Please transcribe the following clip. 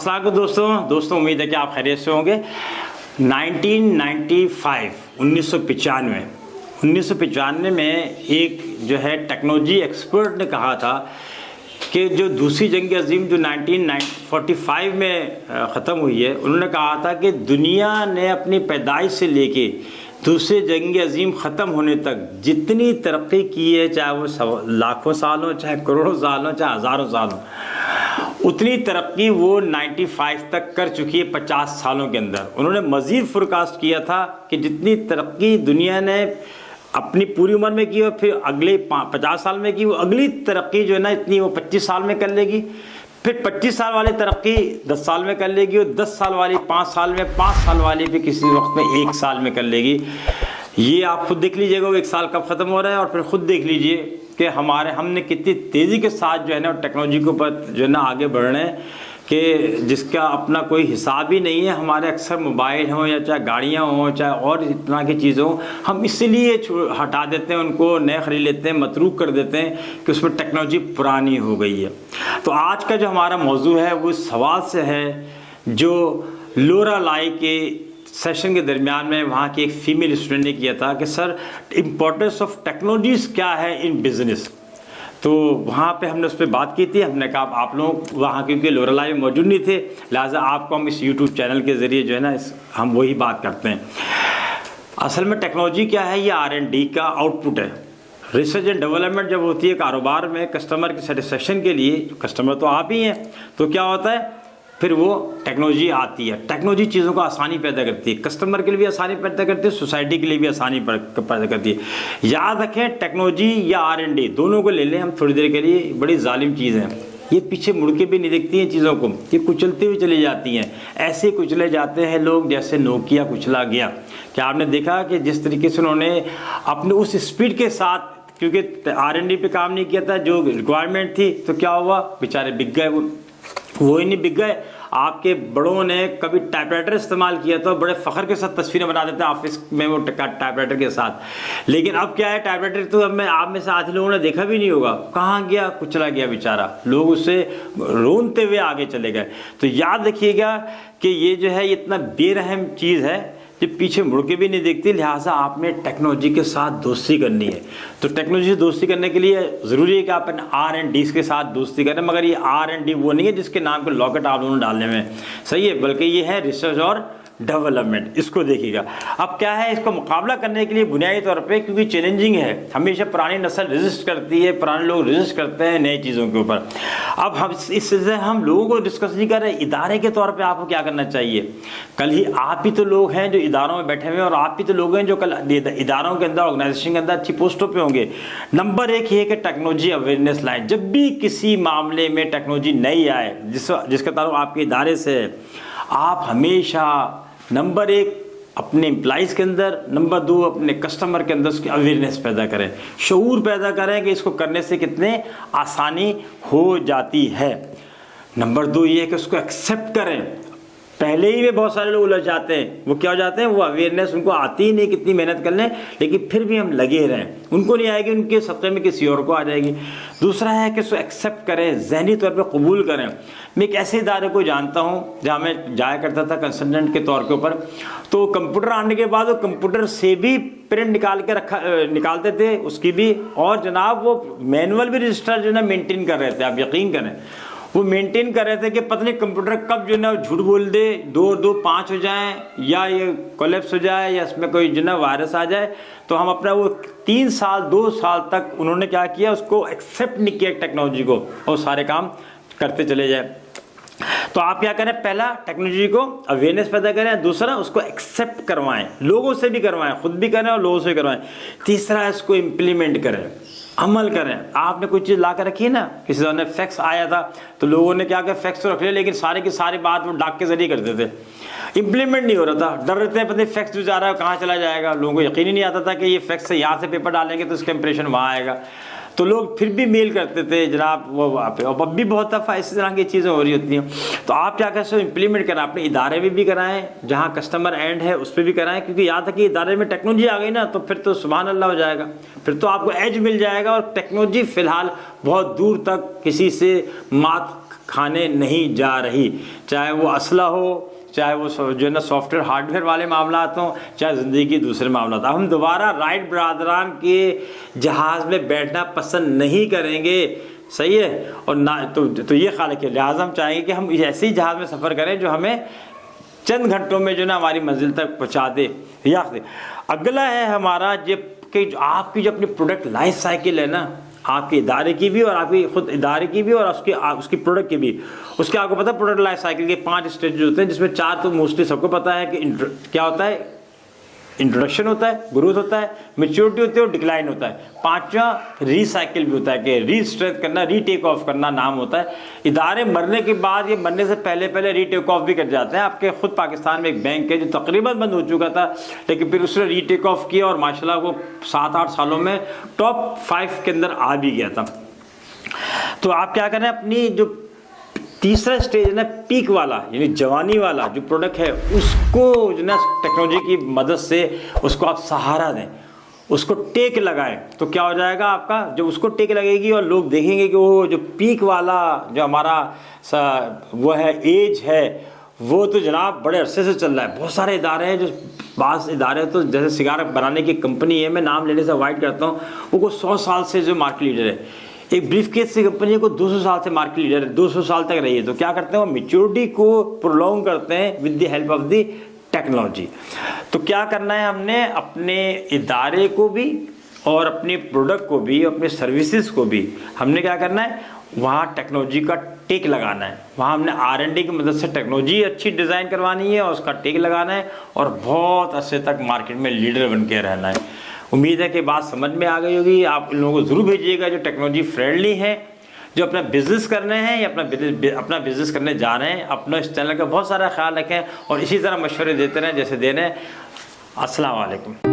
अस्सलाम वालेकुम दोस्तों उम्मीद है कि आप खैरियत से होंगे। 1995 में एक जो है टेक्नोलॉजी एक्सपर्ट ने कहा था कि जो दूसरी जंग अज़ीम जो 1945 में ख़त्म हुई है, उन्होंने कहा था कि दुनिया ने अपनी पैदाइश से लेके दूसरे जंग अज़ीम ख़त्म होने तक जितनी तरक्की की है, चाहे वो लाखों साल हो, चाहे करोड़ों साल हो, चाहे हज़ारों साल हो, उतनी तरक्की वो 95 तक कर चुकी है 50 सालों के अंदर। उन्होंने मज़ीद फोरकास्ट किया था कि जितनी तरक्की दुनिया ने अपनी पूरी उम्र में की और फिर अगले 50 साल में की, वो अगली तरक्की जो है ना इतनी वो 25 साल में कर लेगी, फिर 25 साल वाली तरक्की 10 साल में कर लेगी और 10 साल वाली 5 साल में, 5 साल वाली भी किसी वक्त में 1 साल में कर लेगी। ये आप खुद देख लीजिएगा वो 1 साल कब ख़त्म हो रहा है, और फिर खुद देख लीजिए कि हमने कितनी तेज़ी के साथ जो है ना टेक्नोलॉजी के ऊपर जो है ना आगे बढ़ रहे हैं कि जिसका अपना कोई हिसाब ही नहीं है। हमारे अक्सर मोबाइल हों या चाहे गाड़ियाँ हों, चाहे और इस तरह की चीज़ें हों, हम इसीलिए हटा देते हैं, उनको नए ख़रीद लेते हैं, मतरूक कर देते हैं कि उसमें टेक्नोलॉजी पुरानी हो गई है। तो आज का जो हमारा मौजू है वो इस सवाल से है जो लोरा लाई के सेशन के दरमियान में वहाँ की एक फ़ीमेल स्टूडेंट ने किया था कि सर इम्पोर्टेंस ऑफ टेक्नोलॉजीज़ क्या है इन बिज़नेस। तो वहाँ पे हमने उस पर बात की थी। हमने कहा आप लोग वहाँ क्योंकि लोरालाई में मौजूद नहीं थे, लिहाजा आपको हम इस यूट्यूब चैनल के ज़रिए जो है ना हम वही बात करते हैं। असल में टेक्नोलॉजी क्या है, ये R&D का आउटपुट है। रिसर्च एंड डेवलपमेंट जब होती है कारोबार में कस्टमर की सेटिस्फेक्शन के लिए, कस्टमर तो आप ही हैं, तो क्या होता है फिर वो टेक्नोलॉजी आती है। टेक्नोलॉजी चीज़ों को आसानी पैदा करती है, कस्टमर के लिए भी आसानी पैदा करती है, सोसाइटी के लिए भी आसानी पैदा करती है। याद रखें टेक्नोलॉजी या R&D दोनों को ले लें हम थोड़ी देर के लिए, बड़ी जालिम चीज़ है। ये पीछे मुड़ के भी नहीं देखती हैं चीज़ों को, ये कुचलती हुई चली जाती हैं। ऐसे कुचले जाते हैं लोग जैसे नोकिया कुचला गया। क्या आपने देखा कि जिस तरीके से उन्होंने अपने उस स्पीड के साथ, क्योंकि R&D पे काम नहीं किया था जो रिक्वायरमेंट थी, तो क्या हुआ, बेचारे बिक गए। वो ही नहीं बिक गए, आपके बड़ों ने कभी टाइपराइटर इस्तेमाल किया तो बड़े फ़ख्र के साथ तस्वीरें बना देते हैं ऑफिस में वो टाइपराइटर के साथ। लेकिन अब क्या है, टाइपराइटर तो अब आप में से आधे लोगों ने देखा भी नहीं होगा, कहाँ गया, कुचला गया बेचारा। लोग उससे रोनते हुए आगे चले गए। तो याद रखिएगा कि ये जो है इतना बेरहम चीज़ है जो पीछे मुड़ के भी नहीं देखती। लिहाजा आपने टेक्नोलॉजी के साथ दोस्ती करनी है। तो टेक्नोलॉजी से दोस्ती करने के लिए ज़रूरी है कि आप R&D के साथ दोस्ती करें, मगर ये R&D वो नहीं है जिसके नाम पे लॉकेट आप लोगों ने डालने में, सही है, बल्कि ये है रिसर्च और डेवलपमेंट। इसको देखिएगा। अब क्या है, इसको मुकाबला करने के लिए बुनियादी तौर पे, क्योंकि चैलेंजिंग है, हमेशा पुरानी नस्ल रेजिस्ट करती है, पुराने लोग रेजिस्ट करते हैं नई चीज़ों के ऊपर। अब हम इससे हम लोगों को डिस्कस नहीं कर रहे, इदारे के तौर पे आपको क्या करना चाहिए। कल ही आप ही तो लोग हैं जो इदारों में बैठे हुए हैं, और आप ही तो लोग हैं जो कल इदारों के अंदर, ऑर्गेनाइजेशन के अंदर अच्छी पोस्टों पर होंगे। नंबर 1 है कि टेक्नोलॉजी अवेयरनेस लाएँ। जब भी किसी मामले में टेक्नोलॉजी नई आए जिसका ताल्लुक आपके इदारे से है, आप हमेशा नंबर 1 अपने एम्प्लॉइज़ के अंदर, नंबर 2 अपने कस्टमर के अंदर उसकी अवेयरनेस पैदा करें, शऊर पैदा करें कि इसको करने से कितने आसानी हो जाती है। नंबर 2 ये है कि उसको एक्सेप्ट करें। पहले ही में बहुत सारे लोग उलझ जाते हैं, वो क्या हो जाते हैं, वो अवेयरनेस उनको आती ही नहीं, कितनी मेहनत कर लें, लेकिन फिर भी हम लगे रहें, उनको नहीं आएगी, उनके सत्ते में किसी और को आ जाएगी। दूसरा है कि उसको एक्सेप्ट करें, ज़हनी तौर पे कबूल करें। मैं एक ऐसे इदारे को जानता हूँ जहाँ मैं जाया करता था कंसल्टेंट के तौर के ऊपर, तो कंप्यूटर आने के बाद वो कंप्यूटर से भी प्रिंट निकालते थे उसकी भी, और जनाब वो मैनुअल भी रजिस्टर जो है ना मेनटेन कर रहे थे। आप यकीन करें वो मेंटेन कर रहे थे कि पता नहीं कंप्यूटर कब जो है ना झूठ बोल दे, 2-2-5 हो जाए, या ये कोलैप्स हो जाए, या इसमें कोई जो है ना वायरस आ जाए। तो हम अपना वो 3 साल 2 साल तक उन्होंने क्या किया, उसको एक्सेप्ट नहीं किया टेक्नोलॉजी को, और सारे काम करते चले जाए। तो आप क्या करें, पहला टेक्नोलॉजी को अवेयरनेस पैदा करें, दूसरा उसको एक्सेप्ट करवाएं, लोगों से भी करवाएं, खुद भी करें और लोगों से भी करवाएं, तीसरा इसको इम्प्लीमेंट करें, अमल करें। आपने कोई चीज़ ला कर रखी है ना, किसी ने फैक्स आया था तो लोगों ने क्या किया, फैक्स तो रख लिया, लेकिन सारे की सारी बात वो डाक के जरिए करते थे, इम्प्लीमेंट नहीं हो रहा था। डर रहते हैं पता नहीं फैक्स जो जा रहा है कहाँ चला जाएगा, लोगों को यकीन ही नहीं आता था कि ये फैक्स से यहाँ से पेपर डालेंगे तो इसका इंप्रेशन वहाँ आएगा। तो लोग फिर भी मेल करते थे जनाब वो वहाँ पे, और अब भी बहुत दफ़ा इसी तरह की चीज़ें हो रही होती हैं। तो आप क्या कहते हो, इम्प्लीमेंट करें, अपने इदारे में भी कराएं, जहाँ कस्टमर एंड है उस पर भी कराएं, क्योंकि याद है कि इदारे में टेक्नोलॉजी आ गई ना तो फिर तो सुभान अल्लाह हो जाएगा, फिर तो आपको एज मिल जाएगा। और टेक्नोलॉजी फ़िलहाल बहुत दूर तक किसी से मात खाने नहीं जा रही, चाहे वो असला हो, चाहे वो जो है ना सॉफ्टवेयर हार्डवेयर वाले मामलात हों, चाहे ज़िंदगी के दूसरे मामलात। हम दोबारा राइट ब्रादरान के जहाज़ में बैठना पसंद नहीं करेंगे, सही है। और ना तो ये ख्याल है कि लिहाजा हम चाहेंगे कि हम ऐसे ही जहाज़ में सफ़र करें जो हमें चंद घंटों में जो ना हमारी मंजिल तक पहुंचा दे। या अगला है हमारा कि आपकी जो अपनी प्रोडक्ट लाइफ साइकिल है ना, आपके इदारे की भी और आपकी खुद इदारे की भी और उसकी प्रोडक्ट की भी, उसके आपको पता है प्रोडक्ट लाइफ साइकिल के 5 स्टेज होते हैं, जिसमें 4 तो मोस्टली सबको पता है कि क्या होता है, इंट्रोडक्शन होता है, ग्रोथ होता है, मैच्योरिटी होती है और डिक्लाइन होता है। 5वां रीसाइकिल भी होता है कि रीस्ट्रेंथ करना, रीटेक ऑफ करना नाम होता है। इदारे मरने के बाद, ये मरने से पहले रीटेक ऑफ भी कर जाते हैं। आपके खुद पाकिस्तान में एक बैंक है जो तकरीबन बंद हो चुका था, लेकिन फिर उसने रीटेक ऑफ किया और माशाल्लाह वो 7-8 सालों में टॉप 5 के अंदर आ भी गया था। तो आप क्या करें, अपनी जो तीसरा स्टेज है ना पीक वाला, यानी जवानी वाला जो प्रोडक्ट है, उसको जो ना टेक्नोलॉजी की मदद से उसको आप सहारा दें, उसको टेक लगाएं। तो क्या हो जाएगा आपका, जब उसको टेक लगेगी और लोग देखेंगे कि वो जो पीक वाला जो हमारा वो है एज है, वो तो जनाब बड़े अरसे से चल रहा है। बहुत सारे इदारे हैं, जो बाज़ इदारे तो जैसे सिगार बनाने की कंपनी है, मैं नाम लेने से अवॉइड करता हूँ, वो 100 साल से जो मार्केट लीडर है। एक ब्रीफकेस की कंपनी को 200 साल से मार्केट लीडर है, 200 साल तक रही है। तो क्या करते हैं, वो मैच्योरिटी को प्रोलॉन्ग करते हैं with the help of the technology. तो क्या करना है, हमने अपने इदारे को भी और अपने प्रोडक्ट को भी, अपने सर्विसेज को भी हमने क्या करना है, वहाँ टेक्नोलॉजी का टेक लगाना है। वहाँ हमने R&D की मदद से टेक्नोलॉजी अच्छी डिज़ाइन करवानी है और उसका टेक लगाना है और बहुत अरसे तक मार्केट में लीडर बन के रहना है। उम्मीद है कि बात समझ में आ गई होगी। आप इन लोगों को ज़रूर भेजिएगा जो टेक्नोलॉजी फ्रेंडली है, जो अपना बिज़नेस करने हैं या अपना बिज़नेस करने जा रहे हैं। अपना इस चैनल का बहुत सारा ख्याल रखें और इसी तरह मशवरे देते रहें जैसे दे रहे हैं। अस्सलाम वालेकुम।